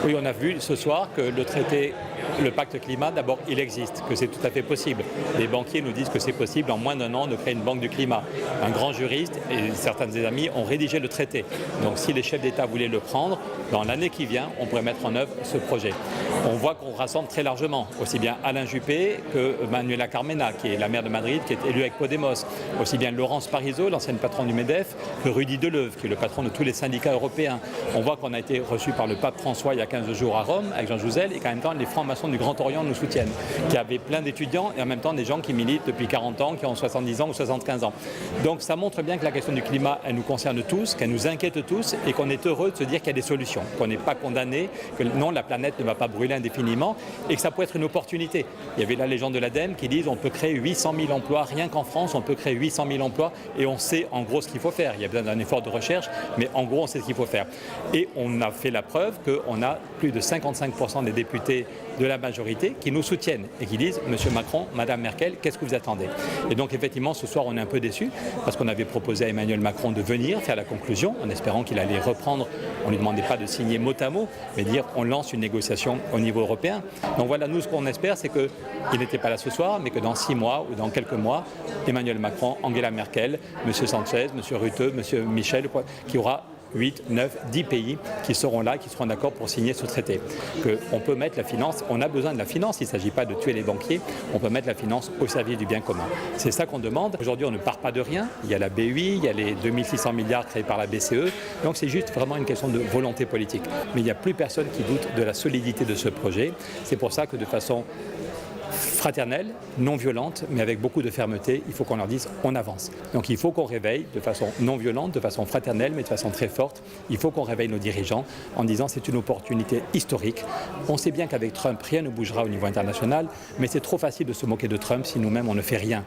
Oui, on a vu ce soir que le traité, le pacte climat, d'abord, il existe, que c'est tout à fait possible. Les banquiers nous disent que c'est possible en moins d'1 an de créer une banque du climat. Un grand juriste et certains de ses amis ont rédigé le traité. Donc si les chefs d'État voulaient le prendre, dans l'année qui vient, on pourrait mettre en œuvre ce projet. On voit qu'on rassemble très largement, aussi bien Alain Juppé que Manuela Carmena, qui est la maire de Madrid, qui est élue avec Podemos, aussi bien Laurence Parisot, l'ancienne patronne du MEDEF, que Rudy Deleuve, qui est le patron de tous les syndicats européens. On voit qu'on a été reçu par le pape François il y a 15 jours à Rome, avec Jean Jouzel, et qu'en même temps, les francs-maçons du Grand Orient nous soutiennent, qui avaient plein d'étudiants et en même temps des gens qui militent depuis 40 ans, qui ont 70 ans ou 75 ans. Donc ça montre bien que la question du climat, elle nous concerne tous, qu'elle nous inquiète tous et qu'on est heureux de se dire qu'il y a des solutions, qu'on n'est pas condamné, que non, la planète ne va pas brûler indéfiniment et que ça peut être une opportunité. Il y avait là les gens de l'ADEME qui disent on peut créer 800 000 emplois, rien qu'en France, on peut créer 800 000 emplois et on sait en gros ce qu'il faut faire. Il y a besoin d'un effort de recherche, mais en gros, on sait ce qu'il faut faire. Et on a fait la preuve qu'on a plus de 55% des députés de la majorité qui nous soutiennent et qui disent Monsieur Macron, Madame Merkel, qu'est-ce que vous attendez? Et donc effectivement ce soir on est un peu déçus parce qu'on avait proposé à Emmanuel Macron de venir faire la conclusion en espérant qu'il allait reprendre, on ne lui demandait pas de signer mot à mot, mais dire on lance une négociation au niveau européen. Donc voilà, nous ce qu'on espère c'est qu'il n'était pas là ce soir, mais que dans 6 mois ou dans quelques mois, Emmanuel Macron, Angela Merkel, Monsieur Sanchez, Monsieur Rutte, Monsieur Michel, qui aura 8, 9, 10 pays qui seront là, qui seront d'accord pour signer ce traité. On peut mettre la finance, on a besoin de la finance, il ne s'agit pas de tuer les banquiers, on peut mettre la finance au service du bien commun. C'est ça qu'on demande. Aujourd'hui, on ne part pas de rien. Il y a la BUI, il y a les 2600 milliards créés par la BCE, donc c'est juste vraiment une question de volonté politique. Mais il n'y a plus personne qui doute de la solidité de ce projet. C'est pour ça que de façon fraternelle, non violente, mais avec beaucoup de fermeté, il faut qu'on leur dise on avance. Donc il faut qu'on réveille de façon non violente, de façon fraternelle, mais de façon très forte. Il faut qu'on réveille nos dirigeants en disant c'est une opportunité historique. On sait bien qu'avec Trump, rien ne bougera au niveau international, mais c'est trop facile de se moquer de Trump si nous-mêmes on ne fait rien.